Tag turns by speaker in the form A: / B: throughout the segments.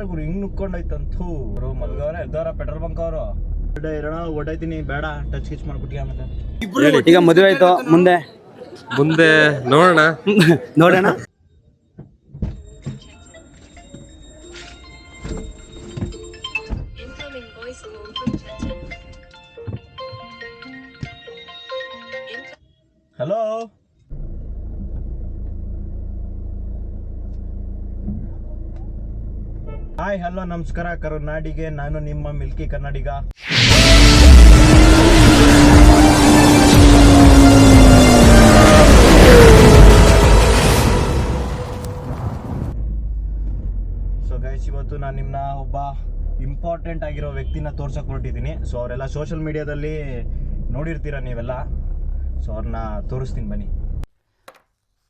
A: ಗುರು ಹಿಂಗ್ ನುಕ್ಕೊಂಡೋಯ್ತಂತೂ ಅವರು ಮಲ್ಗವ್ರೆ ಎದ್ದವ್ರ petrol bunk ಅವರು ಇರೋಣ ಓಡೈತೀನಿ ಬೇಡ ಟಚ್ ಕಿಚ್ ಮಾಡ್ಬಿಟ್ಟಿಯ ಮತ್ತೆ
B: ಈಗ ಮದುವೆ ಆಯ್ತು ಮುಂದೆ
C: ಮುಂದೆ ನೋಡೋಣ
B: ನೋಡೋಣ.
A: ಹಲೋ ಹಾಯ್ ಹಲೋ ನಮಸ್ಕಾರ ಕರುನಾಡಿಗೆ, ನಾನು ನಿಮ್ಮ ಮಿಲ್ಕಿ ಕನ್ನಡಿಗ. ಸೊ ಗೈಸ್, ಇವತ್ತು ನಾನು ನಿಮ್ಮನ್ನ ಒಬ್ಬ ಇಂಪಾರ್ಟೆಂಟ್ ಆಗಿರೋ ವ್ಯಕ್ತಿನ ತೋರ್ಸಕ್ಕೆ ಹೊರಟಿದ್ದೀನಿ. ಸೊ ಅವರೆಲ್ಲ ಸೋಷಿಯಲ್ ಮೀಡಿಯಾದಲ್ಲಿ ನೋಡಿರ್ತೀರ ನೀವೆಲ್ಲ. ಸೊ ಅವ್ರನ್ನ ತೋರಿಸ್ತೀನಿ ಬನ್ನಿ.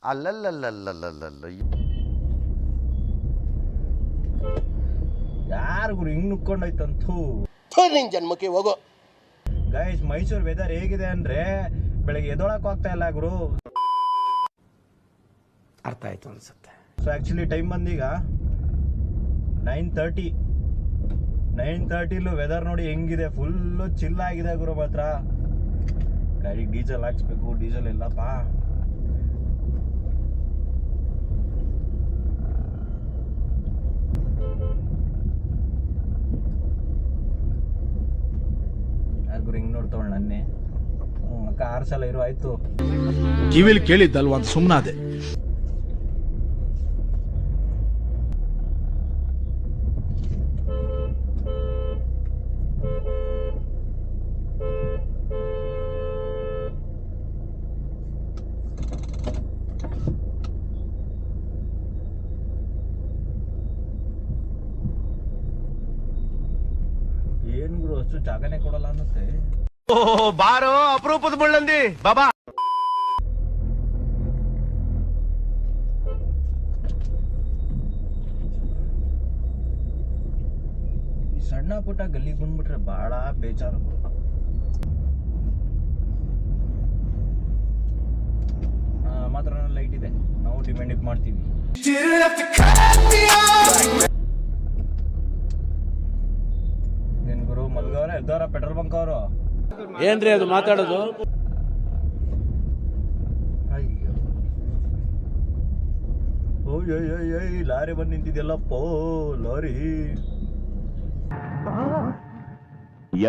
D: ಅಲ್ಲಲ್ಲಲ್ಲಲ್ಲಲ್ಲಲ್ಲ
A: ಯಾರು ಗುರು ಹಿಂಗ್ ನುಕ್ಕೊಂಡೋಯ್ತಂತೂ
D: ನಿನ್ ಜನ್ಮಕ್ಕೆ ಹೋಗೋ.
A: ಗೈಸ್, ಮೈಸೂರು ವೆದರ್ ಹೇಗಿದೆ ಅಂದ್ರೆ ಬೆಳಗ್ಗೆ ಎದೊಳಕ್ಕೂ ಆಗ್ತಾ ಇಲ್ಲ ಗುರು.
B: ಅರ್ಥ ಆಯ್ತು ಅನ್ಸುತ್ತೆ.
A: ಸೊ ಆ್ಯಕ್ಚುಲಿ ಟೈಮ್ ಬಂದೀಗ 9:30. 9:30 ವೆದರ್ ನೋಡಿ ಹೆಂಗಿದೆ, ಫುಲ್ಲು ಚಿಲ್ ಆಗಿದೆ ಗುರು. ಮಾತ್ರ ಗಾಡಿಗೆ ಡೀಸೆಲ್ ಹಾಕ್ಸ್ಬೇಕು, ಡೀಸೆಲ್ ಇಲ್ಲಪ್ಪ. ಗುರು ಹಿಂಗ್ ನೋಡ್ತವಳ ನನ್ನೇ. ಅಕ್ಕ 6 ಸಲ ಇರು ಆಯ್ತು.
E: ಕಿವಿಲಿ ಕೇಳಿದ್ದಲ್ವ ಅಂತ ಸುಮ್ಮನಾದೆ.
A: ಏನ್ ಗುರು ಅಷ್ಟು ಜಾಗನೇ ಕೊಡಲ್ಲ ಅನ್ನತ್ತೆ.
D: ಬಾರೋ ಅಪರೂಪದ ಮುಳ್ಳಂದಿ ಬಾಬಾ.
A: ಈ ಸಣ್ಣ ಪುಟ್ಟ ಗಲ್ಲಿಗೆ ಬಂದ್ಬಿಟ್ರೆ ಬಹಳ ಬೇಜಾರು. ಮಾತ್ರ ಲೈಟ್ ಇದೆ, ನಾವು ಡಿಮ್ಯಾಂಡ್ ಮಾಡ್ತೀವಿ. ಏನ್ ಗುರು ಮಲ್ಗವ್ರೆ ಎದ್ದವ್ರ ಪೆಟ್ರೋಲ್ ಬಂಕ್ ಅವರು.
B: ಏನ್ರಿ ಅದು ಮಾತಾಡೋದು?
A: ಅಯ್ಯೋ ಓಯ್ ಲಾರಿ ಬಂದು ನಿಂತಿದ್ಯಲ್ಲಪ್ಪೋ, ಲಾರಿ.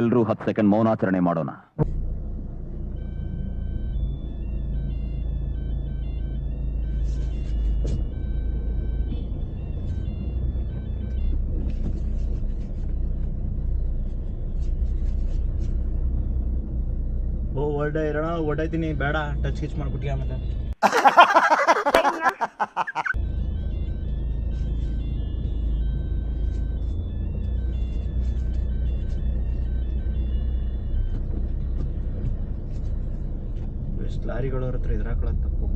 F: ಎಲ್ರೂ 10 ಸೆಕೆಂಡ್ ಮೌನಾಚರಣೆ ಮಾಡೋಣ.
A: ಇರೋಣ ಓಡೈತೀನಿ ಬೇಡ ಟಚ್ ಕಿಚ್ ಮಾಡ್ಬಿಟ್ಟಿಯ ಮತ್ತೆ. ಎಷ್ಟು ಲಾರಿಗಳವ್ರ ಹತ್ರ ಇದ್ರಾಕೊಳ್ಳೋದು ತಪ್ಪು.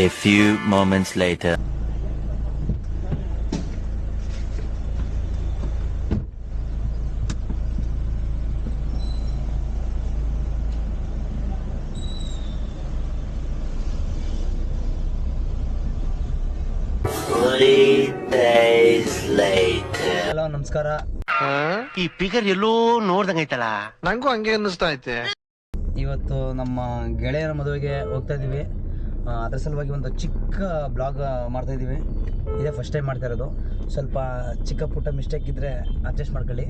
G: A few moments later.
A: Hello ನಮಸ್ಕಾರ.
D: ಈ ಫಿಗರ್ ಎಲ್ಲೋ ನೋಡ್ದಂಗೈತಲ್ಲ. ನಂಗೂ ಹಂಗೆ ಅನ್ನಿಸ್ತಾ ಐತೆ.
B: ಇವತ್ತು ನಮ್ಮ ಗೆಳೆಯರ ಮದುವೆಗೆ ಹೋಗ್ತಾ ಇದೀವಿ. ಅದ್ರ ಸಲುವಾಗಿ ಒಂದು ಚಿಕ್ಕ ಬ್ಲಾಗ್ ಮಾಡ್ತಾ ಇದೀವಿ. ಇದೇ ಫಸ್ಟ್ ಟೈಮ್ ಮಾಡ್ತಾ ಇರೋದು. ಸ್ವಲ್ಪ ಚಿಕ್ಕ ಪುಟ್ಟ ಮಿಸ್ಟೇಕ್ ಇದ್ರೆ ಅಡ್ಜಸ್ಟ್ ಮಾಡ್ಕೊಳ್ಳಿ.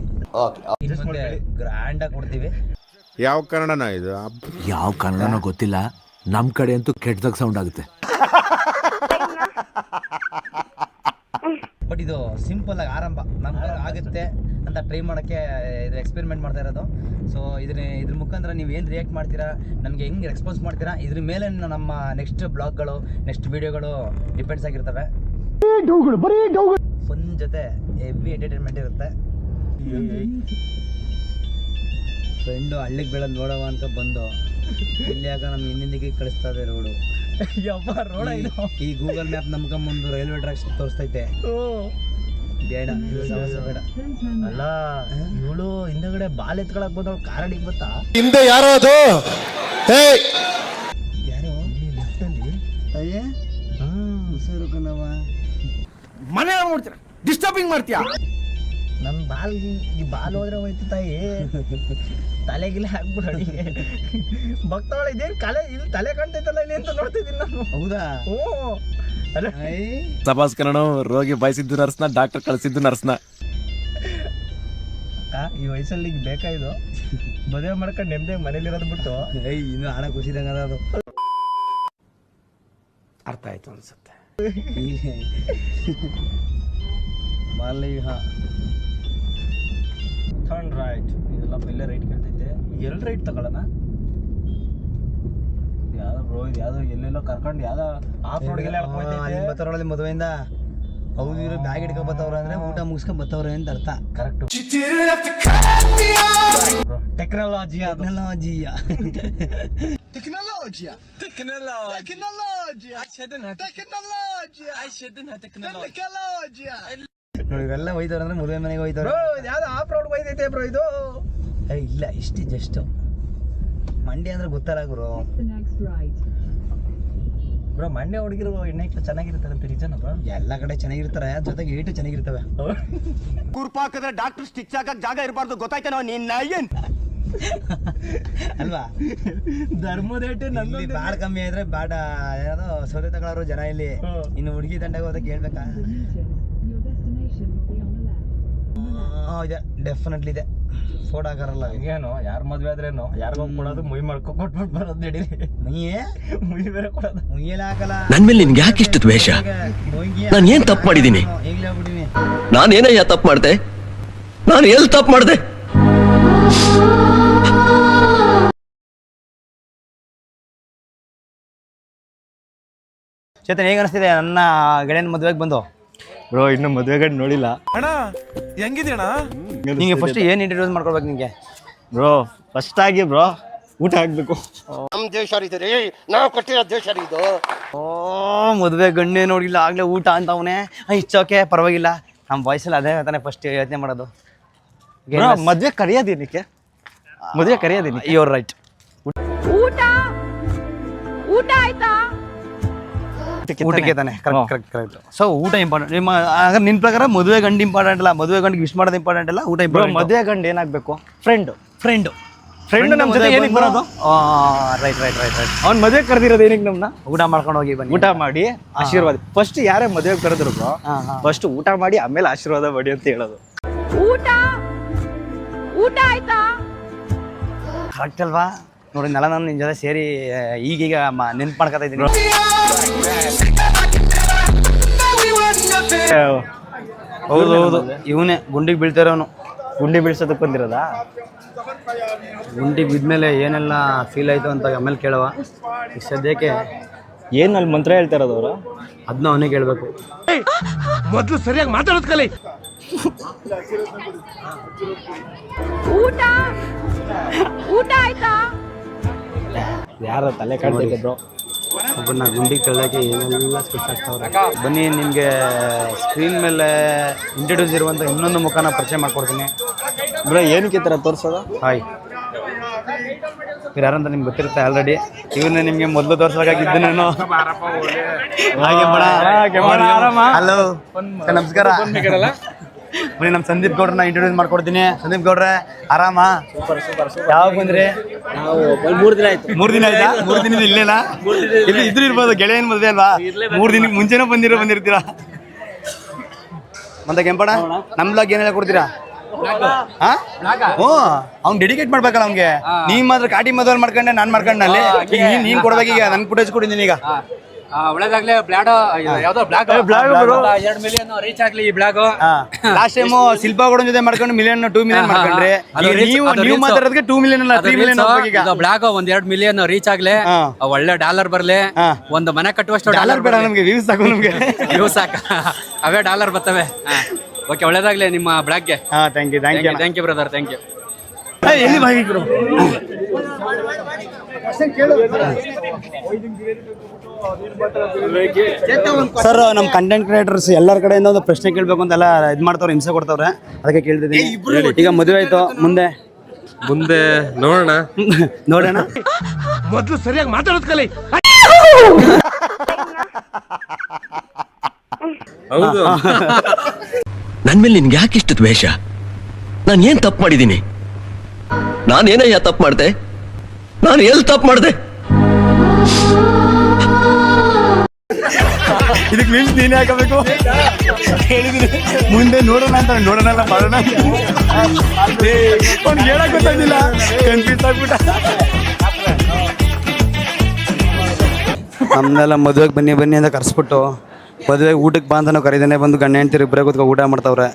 B: ಗ್ರ್ಯಾಂಡ್ ಆಗಿ ಕೊಡ್ತೀವಿ.
E: ಯಾವ ಕನ್ನಡನ ಇದು?
H: ಯಾವ ಕನ್ನಡನೋ ಗೊತ್ತಿಲ್ಲ, ನಮ್ ಕಡೆ ಅಂತೂ ಕೆಟ್ಟದಾಗ ಸೌಂಡ್ ಆಗುತ್ತೆ.
B: ಬಟ್ ಇದು ಸಿಂಪಲ್ ಆಗಿ ಆರಂಭ ನಮ್ಗೆ ಆಗುತ್ತೆ ಅಂತ ಟ್ರೈ ಮಾಡೋಕ್ಕೆ ಇದು ಎಕ್ಸ್ಪೆರಿಮೆಂಟ್ ಮಾಡ್ತಾ ಇರೋದು. ಸೊ ಇದ್ರ ಮುಖಾಂತರ ನೀವು ಏನು ರಿಯಾಕ್ಟ್ ಮಾಡ್ತೀರಾ, ನನಗೆ ಹೆಂಗೆ ರೆಸ್ಪಾನ್ಸ್ ಮಾಡ್ತೀರಾ, ಇದ್ರ ಮೇಲೆ ನಮ್ಮ ನೆಕ್ಸ್ಟ್ ಬ್ಲಾಗ್ಗಳು, ನೆಕ್ಸ್ಟ್ ವಿಡಿಯೋಗಳು ಡಿಪೆಂಡ್ಸ್ ಆಗಿರ್ತವೆ. ಫನ್ ಜೊತೆ ಹೆವಿ ಎಂಟರ್ಟೈನ್ಮೆಂಟ್ ಇರುತ್ತೆ. ಫ್ರೆಂಡು ಹಳ್ಳಿಗೆ ಬೀಳೋದು ನೋಡವ ಅಂತ ಬಂದು ಇಲ್ಲಿ ಆಗ ನಮ್ಮ ಹಿಂದಿಗೆ ಕಳಿಸ್ತಾ ಇದೆ ರೋಡು.
A: ರೋಡ
B: ಈ ಗೂಗಲ್ ಮ್ಯಾಪ್ ನಮ್ಕೊಂಬಂದು ರೈಲ್ವೆ ಟ್ರ್ಯಾಕ್ಸ್ ತೋರಿಸ್ತೈತೆ. ಬೇಡ ಸಮಸ್ಯೆ ಬೇಡ.
A: ಅಲ್ಲ ಇವಳು ಹಿಂದಗಡೆ ಬಾಲ್ ಎತ್ಕೊಳಕ್ ಬಂದವಳು ಕಾರಡಿಗೆ ಬತ್ತಾ
E: ಹಿಂದೆ ಯಾರೋ ಅದು
B: ಕಣವ.
E: ಮನೆ ನೋಡ್ತೀರ ಡಿಸ್ಟರ್ಬಿಂಗ್ ಮಾಡ್ತೀಯಾ?
B: ನನ್ನ ಬಾಲ್ ಹೋದ್ರೆ ಹೋಯ್ತು ತಾಯಿ. ತಲೆಗಿಲ್ಲ ಹಾಕ್ಬಿಡು ಅಡಿಗೆ. ಭಕ್ತವಳ ಇದೇನು ಕಲೆ ಇಲ್ಲಿ ತಲೆ ಕಾಣ್ತೈತಲ್ಲ ಇಲ್ಲಿ ಅಂತ ನೋಡ್ತಿದ್ದೀನಿ ನಾನು. ಹೌದಾ? ಹ್ಞೂ. ಅಲ್ಲ
H: ಸಭಾಸ್ ಕನ್ನಡ ರೋಗಿ ಬಯಸಿದ್ದು ನರ್ಸ್ನ, ಡಾಕ್ಟರ್ ಕಳಿಸಿದ್ದು ನರ್ಸ್ನ.
A: ಈ ವಯಸ್ಸಲ್ಲಿ ಈಗ ಬೇಕಾ ಇದು? ಮದುವೆ ಮಾಡ್ಕೊಂಡು ನೆಮ್ಮದಿಯಾಗಿ ಮನೇಲಿರೋದು ಬಿಟ್ಟು
B: ಇನ್ನು ಹಣ ಖುಷಿದಂಗ ಅದು.
H: ಅರ್ಥ ಆಯ್ತು ಅನ್ಸುತ್ತೆ.
A: Turn right. ಇದೆಲ್ಲ ಇಲ್ಲೇ ರೈಟ್ ಕೇಳ್ತೈತೆ. ಎಲ್ಲಿ ರೈಟ್ ತಗೊಳ್ಳೋಣ? ಯಾವ್ದೋ ಬ್ರೋ, ಇದು ಯಾವ್ದೋ ಎಲ್ಲೆಲ್ಲೋ ಕರ್ಕೊಂಡು ಯಾವ್ದೋ ಆಫ್ ರೋಡ್ಗೆಲ್ಲ
B: ಬತ್ತವ್ರಲ್ಲಿ ಮದುವೆಯಿಂದ. ಹೌದು, ಇವ್ರು ಬ್ಯಾಗ್ ಹಿಡ್ಕೊಂಡ್ ಬತ್ತವ್ರ ಅಂದ್ರೆ ಊಟ ಮುಗಿಸ್ಕೊಂಡ್ ಬತ್ತವ್ರೆ ಅಂತ ಅರ್ಥ.
A: ಕರೆಕ್ಟ್. ಟೆಕ್ನಾಲಜಿ
B: ಇವೆಲ್ಲ ಹೋಯ್ತವ್ರ ಅಂದ್ರೆ ಮದುವೆ ಮನೆಗೆ ಹೋಯ್ತವ್ರ.
A: ಯಾವ್ದು ಆಫ್ ರೋಡ್ ಹೋಯ್ತೈತೆ ಬ್ರೋ ಇದು?
B: ಇಲ್ಲ ಇಷ್ಟು ಜಸ್ಟ್ ಮಂಡ್ಯ ಅಂದ್ರೆ ಗೊತ್ತಲ್ಲ ಗುರು.
A: ಬ್ರೋ ಮಂಡ್ಯ ಹುಡುಗಿರು ಎಣ್ಣೆ ಚೆನ್ನಾಗಿರ್ತಾರೆ ಅಂತ ನಿಜನಾ ಬ್ರೋ?
B: ಎಲ್ಲ ಕಡೆ ಚೆನ್ನಾಗಿರ್ತಾರೆ, ಜೊತೆಗೆ ಏಟು ಚೆನ್ನಾಗಿರ್ತವೆ.
D: ಕುರ್ಪಾಕಿದ್ರೆ ಡಾಕ್ಟರ್ ಸ್ಟಿಚ್ ಹಾಕಕ್ ಜಾಗ ಇರಬಾರ್ದು, ಗೊತ್ತಾಯ್ತೇನೋ ನಿನ್ನ ಏನ್?
B: ಅಲ್ವಾ?
A: ಧರ್ಮದೇಟೆ
B: ಇಲ್ಲಿ ಬಾಡ್ ಕಮ್ಮಿ ಆದ್ರೆ ಬಾಡ ಏನೋ ಸೌದೆ ತಗೊಳ್ಳೋರು ಜನ ಇಲ್ಲಿ. ಇನ್ನು ಹುಡುಗಿ ತಂಡಕ್ಕೆ ಹೋದಕ್ಕೆ ಹೇಳ್ಬೇಕಾ? ಇದೆ, ಡೆಫಿನೆಟ್ಲಿ ಇದೆ. ಫೋಟೋ ಹಾಕಾರಲ್ಲ
A: ಏನು ಯಾರ ಮದ್ವೆ ಆದ್ರೇನು ಯಾರಿಗೋ ಕೊಡೋದು ಮುಯ್ ಮಾಡ್ಕೊ ಕೊಟ್ಬಿಟ್ಟು ಬರೋದು ನಡೀರಿ. ಮುಯ್ ಬೇರೆ ಕೊಡೋದು.
B: ಮುಯ್ಯೆಲ್ಲ ಹಾಕಲ್ಲ.
G: ನನ್ ಮೇಲೆ ನಿನ್ಗೆ ಯಾಕೆ ಇಷ್ಟು ದ್ವೇಷ? ನಾನು ಏನ್ ತಪ್ಪು ಮಾಡಿದೀನಿ?
B: ಈಗಲೇ ಹೋಗ್ಬಿಟ್ಟಿನಿ.
G: ನಾನೇನಯ್ಯ ತಪ್ಪು ಮಾಡ್ದೆ? ನಾನು ಎಲ್ಲಿ ತಪ್ಪು ಮಾಡ್ದೆ?
B: ಚೇತನ್ ಹೇಗೆ ಅನಿಸ್ತಿದೆ ನನ್ನ ಗೆಳೆಯನ ಮದುವೆಗೆ ಬಂದು?
A: ಬ್ರೋ ಇನ್ನು ಮದುವೆ ಗಂಡು ನೋಡಿಲ್ಲ
E: ಅಣ್ಣ ಹೆಂಗಿದ್ಯಣ್ಣ?
B: ನಿಂಗೆ ಫಸ್ಟ್ ಏನು ಇಂಟ್ರೊಡ್ಯೂಸ್ ಮಾಡ್ಕೊಳ್ಬೇಕು ನಿಂಗೆ?
A: ಬ್ರೋ ಫಸ್ಟ್ ಆಗಿ ಬ್ರೋ ಊಟ ಹಾಕ್ಬೇಕು.
D: ನಮ್ ದೇಶ ಇದು ರೀ, ನಾವು ಕೊಟ್ಟಿರೋ ದೇಶ ಇದು.
B: ಓ ಮದುವೆ ಗಂಡೇ ನೋಡಿಲ್ಲ ಆಗ್ಲೇ ಊಟ ಅಂತವನೇ. ಇಚ್ಚೋಕೆ ಪರವಾಗಿಲ್ಲ. ನಮ್ಮ ವಾಯ್ಸಲ್ಲಿ ಅದೇ ತಾನೇ ಫಸ್ಟ್ ಯೋಚನೆ ಮಾಡೋದು.
A: ಮದ್ವೆ ಕರೆಯೋದೇನಕ್ಕೆ? ಮದುವೆ ಕರೆಯೋದೇನಕ್ಕೆ?
B: Your right.
I: ಊಟ ಆಯ್ತಾ?
B: ಊಟಕ್ಕೆ ತಾನೆ. ಕರೆಕ್ಟ್. ಸೊ ಊಟ ಇಂಪಾರ್ಟೆಂಟ್. ಹಾಗಾದ್ರೆ ನಿನ್ನ ಪ್ರಕಾರ ಮದುವೆ ಗಂಡು ಇಂಪಾರ್ಟೆಂಟ್ ಅಲ್ಲ, ಮದುವೆ ಗಂಡಿಗೆ ವಿಶ್ ಮಾಡೋದು ಇಂಪಾರ್ಟೆಂಟ್ ಅಲ್ಲ, ಊಟ ಇಂಪಾರ್ಟೆಂಟ್.
A: ಮದುವೆ ಗಂಡು ಏನಾಗಬೇಕು? ಫ್ರೆಂಡ್ ನಮ್ಮ ಜೊತೆ ಏನಕ್ಕೆ ಬರೋದು?
B: ರೈಟ್.
A: ಅವ್ನು ಮದುವೆ ಕರೆದಿರೋದು ಏನಕ್ಕೆ ನಮ್ಮನ್ನ?
B: ಊಟ ಮಾಡ್ಕೊಂಡು ಹೋಗಿ ಬನ್ನಿ.
A: ಊಟ ಮಾಡಿ ಆಶೀರ್ವಾದ. ಫಸ್ಟ್ ಯಾರೇ ಮದುವೆ ಕರೆದ್ರು ಫಸ್ಟ್ ಊಟ ಮಾಡಿ ಆಮೇಲೆ ಆಶೀರ್ವಾದ ಮಾಡಿ ಅಂತ ಹೇಳೋದು.
I: ಊಟ ಆಯ್ತಾ?
B: ಕರೆಕ್ಟ್ ಅಲ್ವಾ? ನೋಡಿ ನೆಲ ನಾನು ನಿನ್ನ ಜೊತೆ ಸೇರಿ ಈಗೀಗ ನೆನ್ಪು ಮಾಡ್ಕೊತಾ ಇದ್ದೀನಿ. ಹೌದು, ಇವನೇ ಗುಂಡಿಗೆ ಬೀಳ್ತಿರೋನು.
A: ಗುಂಡಿ ಬೀಳ್ಸೋದಕ್ಕೆ ಬಂದಿರೋದಾ?
B: ಗುಂಡಿಗೆ ಬಿದ್ಮೇಲೆ ಏನೆಲ್ಲ ಫೀಲ್ ಆಯ್ತು ಅಂತ ಆಮೇಲೆ ಕೇಳುವ. ಈಗ ಸದ್ಯಕ್ಕೆ
A: ಏನು ಅಲ್ಲಿ ಮಂತ್ರ ಹೇಳ್ತಾ ಇರೋದು ಅವರು?
B: ಅದನ್ನ ಅವನೇ ಕೇಳಬೇಕು.
E: ಮೊದ್ಲು ಸರಿಯಾಗಿ ಮಾತಾಡೋದ್ ಕಲಿ.
I: ಊಟ ಆಯ್ತಾ?
A: ಯಾರ ತಲೆ ಕಾಡ್ತೈತೆ ಬ್ರೋ?
B: ಒಬ್ಬನ ಗುಂಡಿಗೆ ಕೇಳೋಕ್ಕೆ ಏನೆಲ್ಲ ಸ್ಕೆಚ್ ಆಗ್ತಾವ್ರೆ. ಬನ್ನಿ, ನಿಮಗೆ ಸ್ಕ್ರೀನ್ ಮೇಲೆ ಇಂಟ್ರೊಡ್ಯೂಸ್ ಇರುವಂಥ ಇನ್ನೊಂದು ಮುಖನ ಪರಿಚಯ ಮಾಡ್ಕೊಡ್ತೀನಿ.
A: ಬ್ರೋ ಏನಕ್ಕೆ ಈ ಥರ ತೋರಿಸೋದು?
B: ಹಾಯ್, ಇವ್ರು ಯಾರಂತ ನಿಮ್ಗೆ ಗೊತ್ತಿರುತ್ತೆ ಆಲ್ರೆಡಿ. ಇವನ್ನ ನಿಮಗೆ ಮೊದಲು ತೋರಿಸ್ಬೇಕಾಗಿದ್ದು ನಾನು. ಹಲೋ, ನಮಸ್ಕಾರ. ಬನ್ನಿ, ನಮ್ಮ ಸಂದೀಪ್ ಗೌಡ್ರನ್ನ ಇಂಟ್ರೊಡ್ಯೂಸ್ ಮಾಡ್ಕೊಡ್ತೀನಿ. ಸಂದೀಪ್ ಗೌಡ್ರೆ ಆರಾಮ? ಯಾವಾಗ ಬಂದ್ರಿ?
A: ನಾವು 3 ದಿನ ಆಯ್ತು.
B: 3 ದಿನ ಆಯ್ತಾ? 3 ದಿನ ಇಲ್ಲೇನಾ? ಇದ್ರು ಇರ್ಬೋದು, ಗೆಳೆಯನ್ ಮದುವೆ ಅಲ್ವಾ? 3 ದಿನಕ್ಕೆ ಮುಂಚೆನೇ ಬಂದಿರ್ತೀರಾ. ಮತ್ತೆ ಕೆಂಪಣ ನಮ್ ಬ್ಲಾಗ್ ಏನೆಲ್ಲ ಕೊಡ್ತೀರಾ? ಅವ್ನು ಡೆಡಿಕೇಟ್ ಮಾಡ್ಬೇಕಲ್ಲ ಅವ್ನಿಗೆ. ನೀನ್ ಮಾತ್ರ ಕಾಟಿ ಮದುವೆ ಮಾಡ್ಕೊಂಡೆ, ನಾನ್ ಮಾಡ್ಕೊಂಡಲ್ಲಿ. ಈಗ ನೀನ್ ಕೊಡ್ಬೇಕೀಗ. ನನ್ ಫುಟೇಜ್ ಕೊಟ್ಟಿದ್ದೀನಿ ಈಗ.
J: ಒಳ್ಳೇದಾಗ್ಲಿ. ಬ್ಲಾಡ್ ಯಾವ್ದೋ ಬ್ಲಾಗ್ 2 ಮಿಲಿಯನ್ ರೀಚ್ ಆಗ್ಲಿ ಈ ಬ್ಲಾಗ್.
B: ಲಾಸ್ಟ್ ಟೈಮ್ ಶಿಲ್ಪಾ ಗೌಡನ್ ಜೊತೆ ಮಾಡ್ಕೊಂಡು 2 ಮಿಲಿಯನ್ ಮಾಡ್ಕೊಂಡ್ರೆ, ನೀವು ಮಾತಾಡೋದಕ್ಕೆ 2 ಮಿಲಿಯನ್ ಅಲ್ಲ 3 ಮಿಲಿಯನ್
J: ಬ್ಲಾಗ್ 1-2 ಮಿಲಿಯನ್ ರೀಚ್ ಆಗ್ಲಿ. ಒಳ್ಳೆ ಡಾಲರ್ ಬರ್ಲಿ. ಒಂದು ಮನೆ ಕಟ್ಟುವಷ್ಟು
B: ಡಾಲರ್ ಬೇಡ ನಮ್ಗೆ, ವ್ಯೂಸ್ ಸಾಕು ನಮ್ಗೆ.
J: ವ್ಯೂಸ್ ಸಾಕ, ಅವೇ ಡಾಲರ್ ಬರ್ತವೆ. ಓಕೆ, ಒಳ್ಳೇದಾಗ್ಲಿ ನಿಮ್ಮ ಬ್ಲಾಗ್ಗೆ. Thank you brother, thank you.
B: ಎಲ್ಲಿ ಬಾಗಿದ್ರು ಸರ್? ನಮ್ಮ ಕಂಟೆಂಟ್ ಕ್ರಿಯೇಟರ್ಸ್ ಎಲ್ಲರ ಕಡೆಯಿಂದ ಒಂದು ಪ್ರಶ್ನೆ ಕೇಳಬೇಕು ಅಂತೆಲ್ಲ ಇದು ಮಾಡ್ತಾವ್ರೆ, ಹಿಂಸೆ ಕೊಡ್ತಾವ್ರೆ. ಅದಕ್ಕೆ ಕೇಳ್ತಿದ್ದೀನಿ. ಈಗ ಮದುವೆ ಆಯ್ತು, ಮುಂದೆ ನೋಡೋಣ.
E: ಮೊದ್ಲು ಸರಿಯಾಗಿ ಮಾತಾಡೋದ್ ಕಲಿ.
C: ಹೌದು.
G: ನನ್ ಮೇಲೆ ನಿನ್ಗೆ ಯಾಕೆ ಇಷ್ಟು ದ್ವೇಷ? ನಾನು ಏನ್ ತಪ್ಪು ಮಾಡಿದ್ದೀನಿ? ನಾನೇನಯ್ಯ ತಪ್ಪು ಮಾಡ್ದೆ? ನಾನು ಎಲ್ಲಿ ತಪ್ಪು ಮಾಡ್ದೆ?
A: ಇದಕ್ಕೆ ನಿಲ್ಸ್ ನೀನೇ ಹಾಕಬೇಕು ಹೇಳಿದ್ರೆ ಮುಂದೆ ನೋಡೋಣ ಅಂತ ನೋಡೋಣಲ್ಲ ಮಾಡೋಣ ಅವ್ನಿಗೆ ಹೇಳಕ್ ಗೊತ್ತಾಗಿಲ್ಲ ಕನ್ಫ್ಯೂಸ್ ಆಗ್ಬಿಟ್ಟ.
K: ನಮ್ಮನ್ನೆಲ್ಲ ಮದುವೆಗೆ ಬನ್ನಿ ಬನ್ನಿ ಅಂತ ಕರೆಸ್ಬಿಟ್ಟು ಮದುವೆಗೆ ಊಟಕ್ಕೆ ಬಾ ಅಂತ ನಾವು ಕರೀದೇನೆ ಬಂದು ಗಂಡ ಹೆಂಡ್ತಿರು ಇಬ್ಬರೇ ಕೂತ್ಕೊ ಊಟ ಮಾಡ್ತಾವ್ರೆ.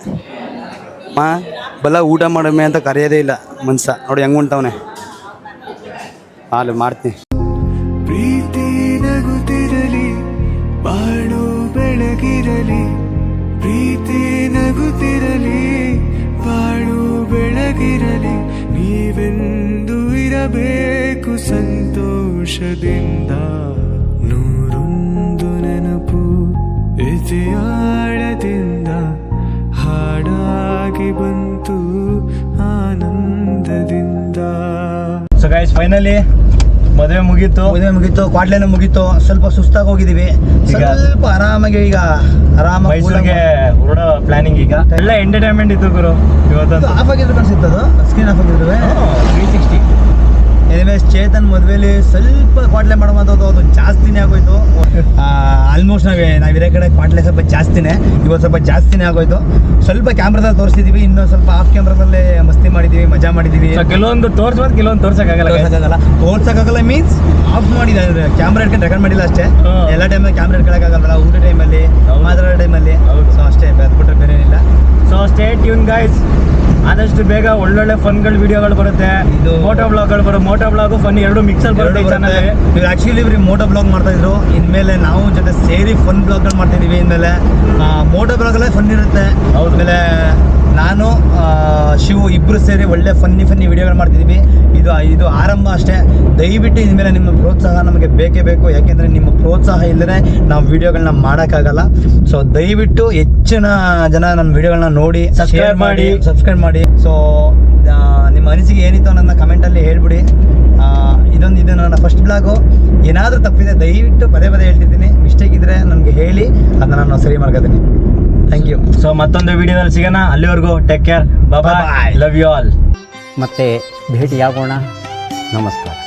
K: ಬಲ್ಲ ಊಟ ಮಾಡಮೆ ಅಂತ ಕರೆಯೋದೇ ಇಲ್ಲ ಮನ್ಸ. ನೋಡಿ ಹೆಂಗೆ ಉಂಟವನೆ ಹಾಲು ಮಾಡ್ತೀನಿ.
E: ಪ್ರೀತಿ ನಗುತ್ತಿರಲಿ, ಬಾಳು ಬೆಳಗಿರಲಿ. ಪ್ರೀತಿ ನಗುತ್ತಿರಲಿ, ಬಾಳು ಬೆಳಗಿರಲಿ. ನೀವೆಂದು ಇರಬೇಕು ಸಂತೋಷದಿಂದ. ನೂರೊಂದು ನೆನಪು ಎದೆಯಾಳದಿಂದ ಹಾಡಾಗಿ ಬಂತು ಆನಂದದಿಂದ.
A: ಸೊ ಗೈಸ್ ಫೈನಲಿ ಮದುವೆ ಮುಗೀತು,
B: ಕ್ವಾಡ್ಲೇನು ಮುಗೀತು. ಸ್ವಲ್ಪ ಸುಸ್ತಾಗಿ ಹೋಗಿದೀವಿ, ಸ್ವಲ್ಪ ಆರಾಮಾಗಿ ಈಗ ಆರಾಮಾಗಿ
A: ಮೈಸೂರಿಗೆ ಹೊರಡೋ ಪ್ಲಾನಿಂಗ್. ಈಗ ಎಲ್ಲ ಎಂಟರ್ಟೈನ್ಮೆಂಟ್ ಇತ್ತು ಗುರು ಇವತ್ತಂತೂ.
B: ಆಫ್ ಆಗಿದ್ರು ಕಾಣಿಸುತ್ತದು, ಸ್ಕ್ರೀನ್ ಆಫ್ ಆಗಿದ್ರು 360. ಎನಿವೇಸ್ ಚೇತನ್ ಮದುವೆಲಿ ಸ್ವಲ್ಪ ಕ್ವಾಟ್ಲೆ ಮಾಡುವಂಥದ್ದು ಅದು ಜಾಸ್ತಿನೇ ಆಗೋಯ್ತು. ಆಲ್ಮೋಸ್ಟ್ ನಾವಿರೋ ಕಡೆ ಕ್ವಾಟ್ಲೆ ಸ್ವಲ್ಪ ಜಾಸ್ತಿನೇ, ಇವತ್ತು ಸ್ವಲ್ಪ ಜಾಸ್ತಿನೇ ಆಗೋಯ್ತು. ಸ್ವಲ್ಪ ಕ್ಯಾಮ್ರಾದಲ್ಲಿ ತೋರಿಸಿದೀವಿ, ಇನ್ನೂ ಸ್ವಲ್ಪ ಆಫ್ ಕ್ಯಾಮ್ರಾದಲ್ಲೇ ಮಸ್ತಿ ಮಾಡಿದ್ದೀವಿ, ಮಜಾ ಮಾಡಿದ್ದೀವಿ.
A: ಕೆಲವೊಂದು ತೋರಿಸ್ಬೋದು, ಕೆಲವೊಂದು
B: ತೋರ್ಸಕ್ಕಾಗಲ್ಲ ಮೀನ್ಸ್ ಆಫ್ ಮಾಡಿದ್ದಾರೆ, ಕ್ಯಾಮ್ರಾ ಇಟ್ಕೊಂಡು ರೆಕಾರ್ಡ್ ಮಾಡಿಲ್ಲ ಅಷ್ಟೇ. ಎಲ್ಲ ಟೈಮಲ್ಲಿ ಕ್ಯಾಮ್ರಾ ಇಟ್ಕೊಳಕ್ಕಾಗಲ್ಲ, ಊಟ ಟೈಮಲ್ಲಿ ಮಾತಾಡೋ ಟೈಮಲ್ಲಿ. ಸೊ ಅಷ್ಟೇ, ಬಿಟ್ರೆ ಬೇರೆ ಏನಿಲ್ಲ.
A: ಸೊ ಸ್ಟೇ ಟ್ಯೂನ್ ಗೈಸ್, ಆದಷ್ಟು ಬೇಗ ಒಳ್ಳೊಳ್ಳೆ ಫನ್ಗಳು ವಿಡಿಯೋಗಳು ಬರುತ್ತೆ. ಇದು ಮೋಟೋ ಬ್ಲಾಗ್ಗಳು ಬರುತ್ತೆ, ಮೋಟೋ ಬ್ಲಾಗು ಫನ್ ಎರಡು ಮಿಕ್ಸರ್ ಬರುತ್ತೆ ಈ ಚಾನಲ್.
B: ಇವ್ರು ಆಕ್ಚುಲಿ ಇವ್ರು ಮೋಟೋ ಬ್ಲಾಗ್ ಮಾಡ್ತಾ ಇದ್ರು, ಇನ್ಮೇಲೆ ನಾವು ಜೊತೆ ಸೇರಿ ಫನ್ ಬ್ಲಾಗ್ಗಳು ಮಾಡ್ತಿದೀವಿ. ಇನ್ಮೇಲೆ ಮೋಟೋ ಬ್ಲಾಗಲ್ಲೇ ಫನ್ ಇರುತ್ತೆ. ಆಮೇಲೆ ನಾನು ಶಿವು ಇಬ್ಬರು ಸೇರಿ ಒಳ್ಳೆ ಫನ್ನಿ ವಿಡಿಯೋಗಳು ಮಾಡ್ತಿದ್ದೀವಿ. ಇದು ಆರಂಭ ಅಷ್ಟೇ. ದಯವಿಟ್ಟು ಇನ್ಮೇಲೆ ನಿಮ್ಮ ಪ್ರೋತ್ಸಾಹ ನಮಗೆ ಬೇಕೇ ಬೇಕು, ಯಾಕೆಂದರೆ ನಿಮ್ಮ ಪ್ರೋತ್ಸಾಹ ಇಲ್ಲದೆ ನಾವು ವಿಡಿಯೋಗಳನ್ನ ಮಾಡೋಕ್ಕಾಗಲ್ಲ. ಸೊ ದಯವಿಟ್ಟು ಹೆಚ್ಚಿನ ಜನ ನಮ್ಮ ವಿಡಿಯೋಗಳನ್ನ ನೋಡಿ ಸಬ್ಸ್ಕ್ರೈಬ್ ಮಾಡಿ. ಸೊ ನಿಮ್ಮ ಅನಿಸಿಕೆ ಏನಿತ್ತು ಅನ್ನೋದನ್ನ ಕಮೆಂಟಲ್ಲಿ ಹೇಳ್ಬಿಡಿ. ಇದು ನನ್ನ ಫಸ್ಟ್ ಬ್ಲಾಗು. ಏನಾದರೂ ತಪ್ಪಿದೆ ದಯವಿಟ್ಟು ಪದೇ ಹೇಳ್ತಿದ್ದೀನಿ. ಮಿಸ್ಟೇಕ್ ಇದ್ದರೆ ನನಗೆ ಹೇಳಿ, ಅದನ್ನ ನಾನು ಸರಿ ಮಾಡ್ಕೊತೀನಿ. Thank you.
A: ಸೊ ಮತ್ತೊಂದು ವಿಡಿಯೋದಲ್ಲಿ ಸಿಗೋಣ. ಅಲ್ಲಿವರೆಗೂ take care, bye, love you all.
B: ಮತ್ತೆ ಭೇಟಿಯಾಗೋಣ. ನಮಸ್ಕಾರ.